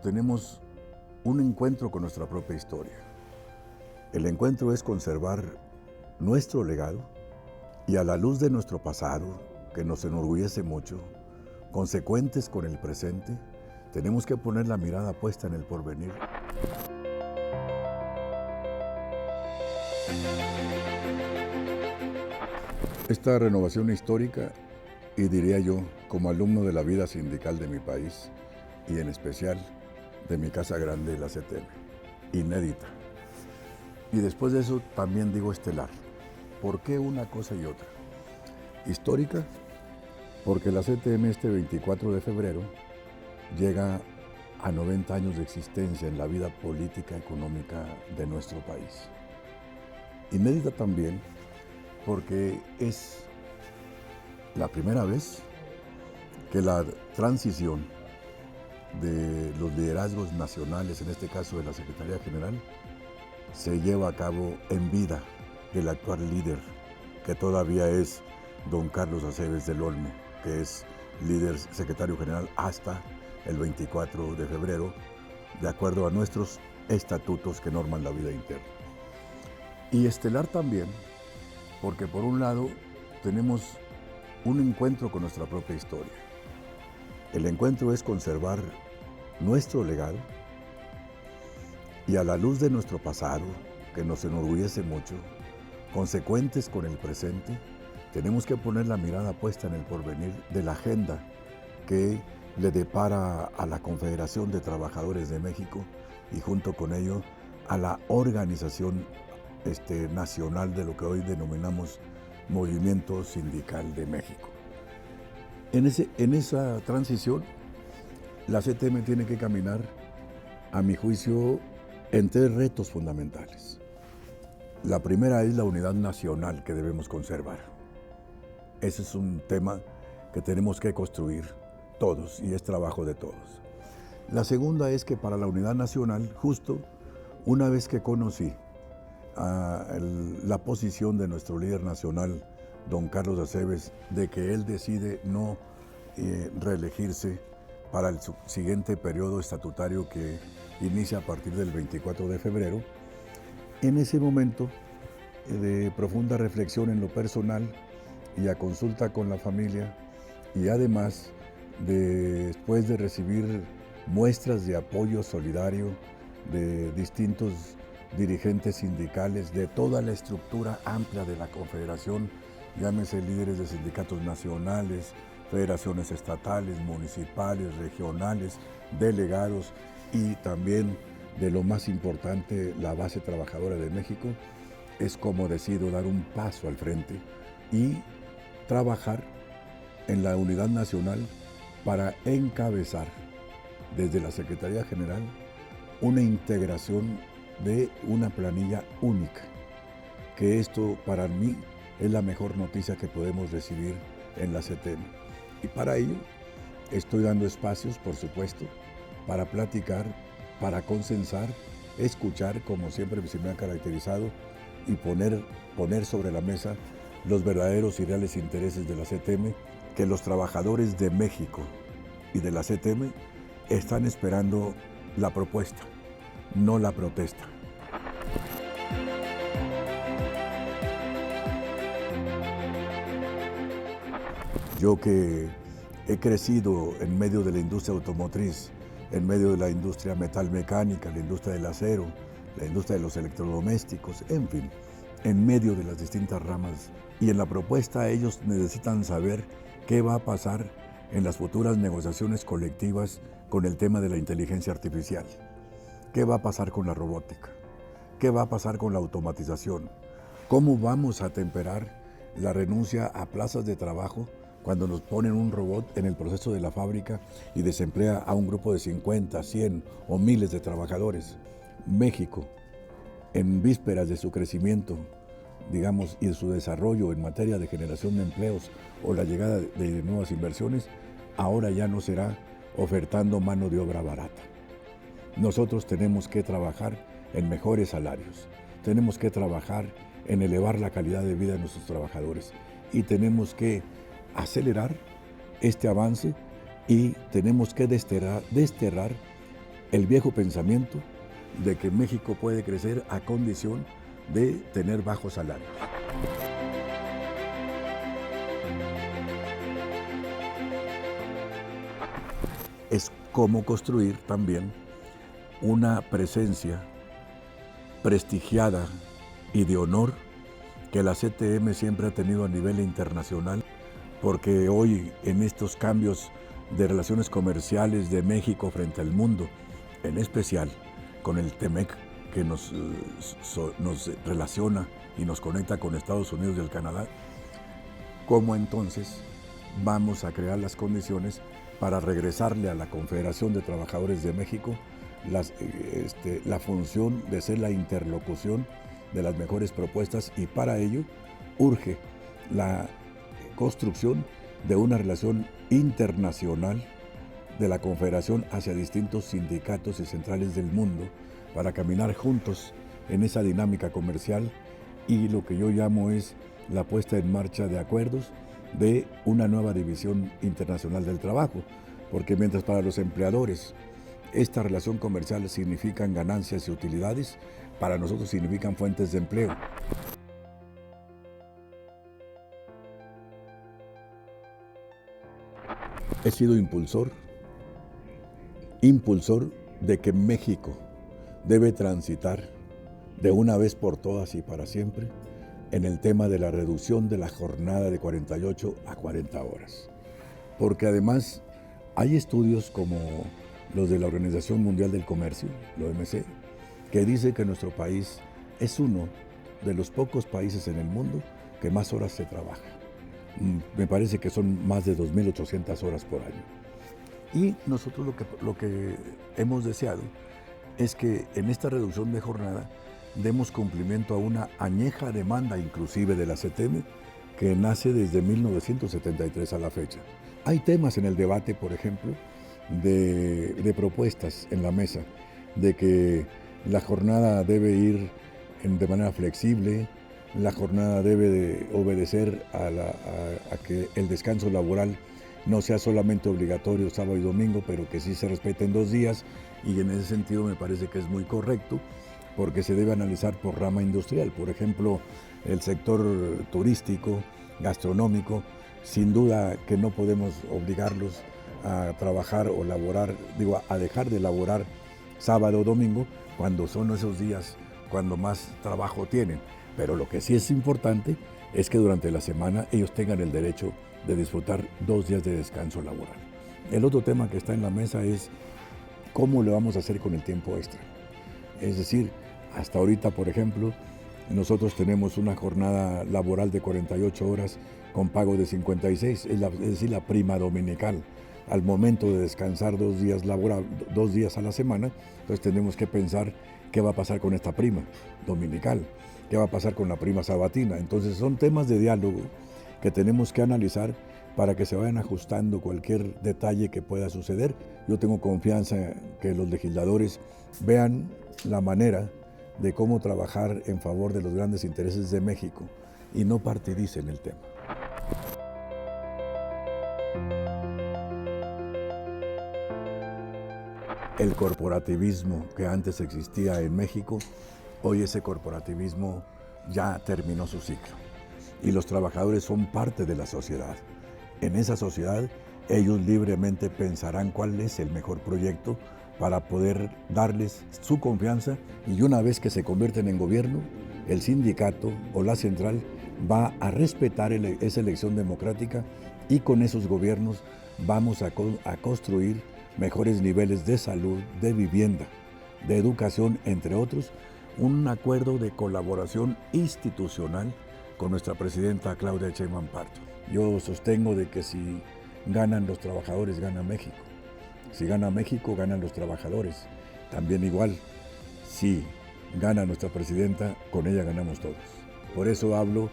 tenemos un encuentro con nuestra propia historia. El encuentro es conservar nuestro legado y a la luz de nuestro pasado, que nos enorgullece mucho, consecuentes con el presente, tenemos que poner la mirada puesta en el porvenir. Esta renovación histórica, y diría yo, como alumno de la vida sindical de mi país, y en especial de mi casa grande, la CTM, inédita. Y después de eso también digo estelar. ¿Por qué una cosa y otra? Histórica, porque la CTM este 24 de febrero llega a 90 años de existencia en la vida política económica de nuestro país. Inédita también porque es la primera vez que la transición de los liderazgos nacionales, en este caso de la Secretaría General, se lleva a cabo en vida del actual líder, que todavía es don Carlos Acebes del Olmo, que es líder secretario general hasta el 24 de febrero, de acuerdo a nuestros estatutos que norman la vida interna. Y estelar también, porque por un lado tenemos un encuentro con nuestra propia historia. El encuentro es conservar nuestro legado y a la luz de nuestro pasado, que nos enorgullece mucho, consecuentes con el presente, tenemos que poner la mirada puesta en el porvenir de la agenda que le depara a la Confederación de Trabajadores de México y junto con ello a la organización nacional de lo que hoy denominamos Movimiento Sindical de México. En esa transición, la CTM tiene que caminar, a mi juicio, en tres retos fundamentales. La primera es la unidad nacional que debemos conservar. Ese es un tema que tenemos que construir todos y es trabajo de todos. La segunda es que para la unidad nacional, justo una vez que conocí la posición de nuestro líder nacional, don Carlos Acebes, de que él decide no reelegirse para el siguiente periodo estatutario que inicia a partir del 24 de febrero, en ese momento de profunda reflexión en lo personal y a consulta con la familia, y además después de recibir muestras de apoyo solidario de distintos dirigentes sindicales de toda la estructura amplia de la Confederación, llámese líderes de sindicatos nacionales, federaciones estatales, municipales, regionales, delegados y también de lo más importante, la base trabajadora de México, es como decido dar un paso al frente y trabajar en la unidad nacional para encabezar desde la Secretaría General una integración de una planilla única, que esto para mí es la mejor noticia que podemos recibir en la CTM. Y para ello estoy dando espacios, por supuesto, para platicar, para consensar, escuchar, como siempre se me ha caracterizado, y poner sobre la mesa los verdaderos y reales intereses de la CTM, que los trabajadores de México y de la CTM están esperando la propuesta, no la protesta. Yo que he crecido en medio de la industria automotriz, en medio de la industria metalmecánica, la industria del acero, la industria de los electrodomésticos, en fin, en medio de las distintas ramas. Y en la propuesta ellos necesitan saber qué va a pasar en las futuras negociaciones colectivas con el tema de la inteligencia artificial. ¿Qué va a pasar con la robótica? ¿Qué va a pasar con la automatización? ¿Cómo vamos a temperar la renuncia a plazas de trabajo cuando nos ponen un robot en el proceso de la fábrica y desemplea a un grupo de 50, 100 o miles de trabajadores? México, en vísperas de su crecimiento, digamos, y de su desarrollo en materia de generación de empleos o la llegada de nuevas inversiones, ahora ya no será ofertando mano de obra barata. Nosotros tenemos que trabajar en mejores salarios, tenemos que trabajar en elevar la calidad de vida de nuestros trabajadores y tenemos que acelerar este avance y tenemos que desterrar el viejo pensamiento de que México puede crecer a condición de tener bajos salarios. Es cómo construir también una presencia prestigiada y de honor que la CTM siempre ha tenido a nivel internacional, porque hoy en estos cambios de relaciones comerciales de México frente al mundo, en especial con el TEMEC que nos relaciona y nos conecta con Estados Unidos y el Canadá, ¿cómo entonces vamos a crear las condiciones para regresarle a la Confederación de Trabajadores de México la función de ser la interlocución de las mejores propuestas? Y para ello urge la construcción de una relación internacional de la Confederación hacia distintos sindicatos y centrales del mundo para caminar juntos en esa dinámica comercial y lo que yo llamo es la puesta en marcha de acuerdos de una nueva división internacional del trabajo, porque mientras para los empleadores esta relación comercial significan ganancias y utilidades, para nosotros significan fuentes de empleo. He sido impulsor de que México debe transitar de una vez por todas y para siempre en el tema de la reducción de la jornada de 48 a 40 horas. Porque además hay estudios como los de la Organización Mundial del Comercio, la OMC, que dice que nuestro país es uno de los pocos países en el mundo que más horas se trabaja. Me parece que son más de 2.800 horas por año. Y nosotros lo que hemos deseado es que en esta reducción de jornada demos cumplimiento a una añeja demanda inclusive de la CTM que nace desde 1973 a la fecha. Hay temas en el debate, por ejemplo, de propuestas en la mesa, de que la jornada debe ir de manera flexible, la jornada debe de obedecer a que el descanso laboral no sea solamente obligatorio sábado y domingo, pero que sí se respeten 2 días, y en ese sentido me parece que es muy correcto, porque se debe analizar por rama industrial. Por ejemplo, el sector turístico, gastronómico, sin duda que no podemos obligarlos a trabajar o laborar, a dejar de laborar sábado o domingo, cuando son esos días cuando más trabajo tienen. Pero lo que sí es importante es que durante la semana ellos tengan el derecho de disfrutar 2 días de descanso laboral. El otro tema que está en la mesa es cómo le vamos a hacer con el tiempo extra. Es decir, hasta ahorita, por ejemplo, nosotros tenemos una jornada laboral de 48 horas con pago de 56, es decir, la prima dominical. Al momento de descansar 2 días a la semana, entonces tenemos que pensar qué va a pasar con esta prima dominical, qué va a pasar con la prima sabatina. Entonces son temas de diálogo que tenemos que analizar para que se vayan ajustando cualquier detalle que pueda suceder. Yo tengo confianza que los legisladores vean la manera de cómo trabajar en favor de los grandes intereses de México y no partidicen el tema. El corporativismo que antes existía en México, hoy ese corporativismo ya terminó su ciclo y los trabajadores son parte de la sociedad. En esa sociedad ellos libremente pensarán cuál es el mejor proyecto para poder darles su confianza, y una vez que se convierten en gobierno, el sindicato o la central va a respetar esa elección democrática, y con esos gobiernos vamos a construir mejores niveles de salud, de vivienda, de educación, entre otros, un acuerdo de colaboración institucional con nuestra presidenta Claudia Sheinbaum Pardo. Yo sostengo de que si ganan los trabajadores, gana México. Si gana México, ganan los trabajadores. También igual, si gana nuestra presidenta, con ella ganamos todos. Por eso hablo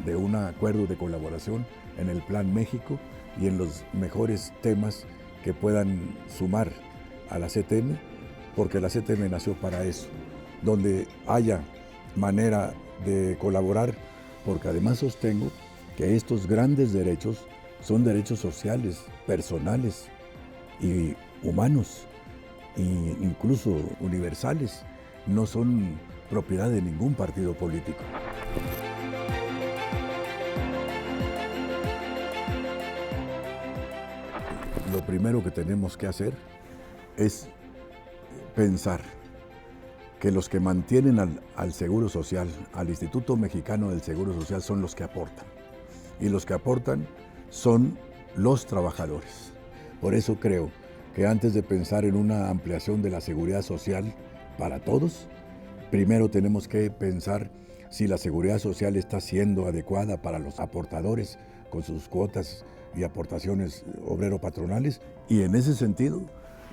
de un acuerdo de colaboración en el Plan México y en los mejores temas que puedan sumar a la CTM, porque la CTM nació para eso, donde haya manera de colaborar, porque además sostengo que estos grandes derechos son derechos sociales, personales y humanos, e incluso universales, no son propiedad de ningún partido político. Lo primero que tenemos que hacer es pensar que los que mantienen al Seguro Social, al Instituto Mexicano del Seguro Social, son los que aportan. Y los que aportan son los trabajadores. Por eso creo que antes de pensar en una ampliación de la seguridad social para todos, primero tenemos que pensar si la seguridad social está siendo adecuada para los aportadores con sus cuotas y aportaciones obrero-patronales. Y en ese sentido,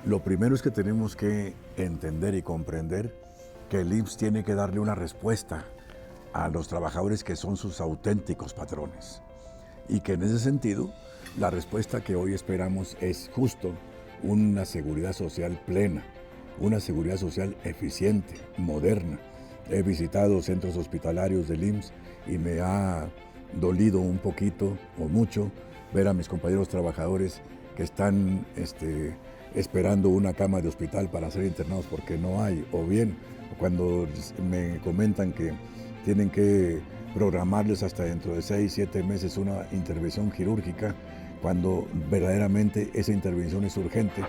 lo primero es que tenemos que entender y comprender que el IMSS tiene que darle una respuesta a los trabajadores que son sus auténticos patrones. Y que en ese sentido, la respuesta que hoy esperamos es justo una seguridad social plena, una seguridad social eficiente, moderna. He visitado centros hospitalarios del IMSS y me ha dolido un poquito o mucho ver a mis compañeros trabajadores que están esperando una cama de hospital para ser internados porque no hay, o bien cuando me comentan que tienen que programarles hasta dentro de 6, 7 meses una intervención quirúrgica, cuando verdaderamente esa intervención es urgente.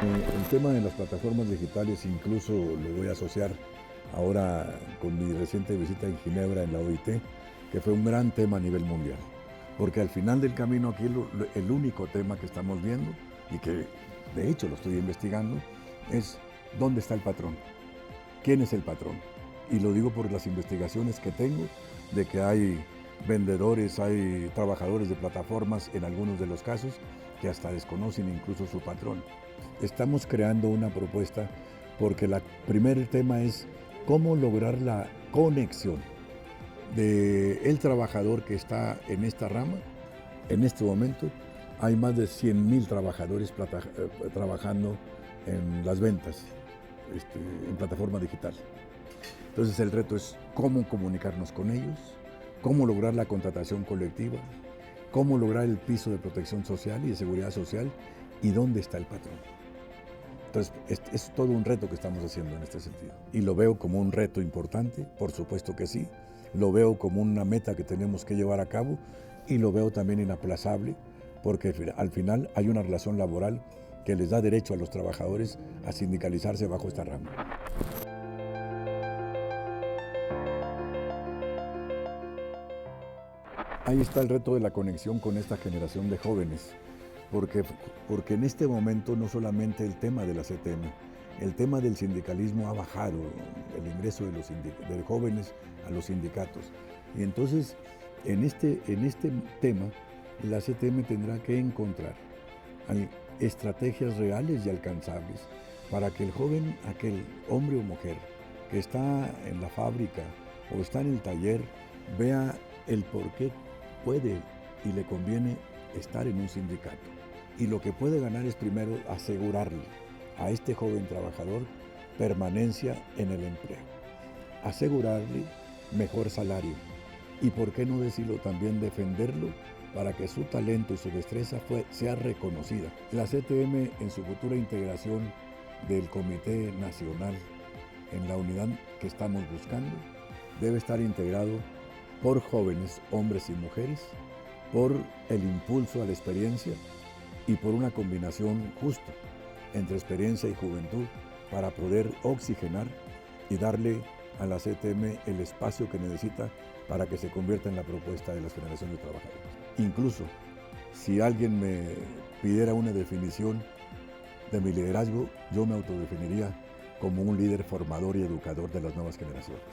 El tema de las plataformas digitales incluso lo voy a asociar ahora con mi reciente visita en Ginebra, en la OIT, que fue un gran tema a nivel mundial. Porque al final del camino aquí el único tema que estamos viendo, y que de hecho lo estoy investigando, es dónde está el patrón, quién es el patrón. Y lo digo por las investigaciones que tengo de que hay vendedores, hay trabajadores de plataformas en algunos de los casos que hasta desconocen incluso su patrón. Estamos creando una propuesta porque el primer tema es cómo lograr la conexión del trabajador que está en esta rama. En este momento hay más de 100,000 trabajadores trabajando en las ventas, en plataforma digital. Entonces el reto es cómo comunicarnos con ellos, cómo lograr la contratación colectiva, cómo lograr el piso de protección social y de seguridad social y dónde está el patrón. Entonces es todo un reto que estamos haciendo en este sentido. Y lo veo como un reto importante, por supuesto que sí. Lo veo como una meta que tenemos que llevar a cabo y lo veo también inaplazable porque al final hay una relación laboral que les da derecho a los trabajadores a sindicalizarse bajo esta rama. Ahí está el reto de la conexión con esta generación de jóvenes, porque en este momento no solamente el tema de la CTM, el tema del sindicalismo ha bajado, el ingreso de jóvenes a los sindicatos. Y entonces, en este tema, la CTM tendrá que encontrar estrategias reales y alcanzables para que el joven, aquel hombre o mujer que está en la fábrica o está en el taller, vea el por qué puede y le conviene estar en un sindicato. Y lo que puede ganar es primero asegurarle a este joven trabajador permanencia en el empleo, asegurarle mejor salario y, por qué no decirlo, también defenderlo para que su talento y su destreza sea reconocida. La CTM, en su futura integración del Comité Nacional en la unidad que estamos buscando, debe estar integrado por jóvenes, hombres y mujeres, por el impulso a la experiencia y por una combinación justa entre experiencia y juventud para poder oxigenar y darle a la CTM el espacio que necesita para que se convierta en la propuesta de las generaciones de trabajadores. Incluso, si alguien me pidiera una definición de mi liderazgo, yo me autodefiniría como un líder formador y educador de las nuevas generaciones.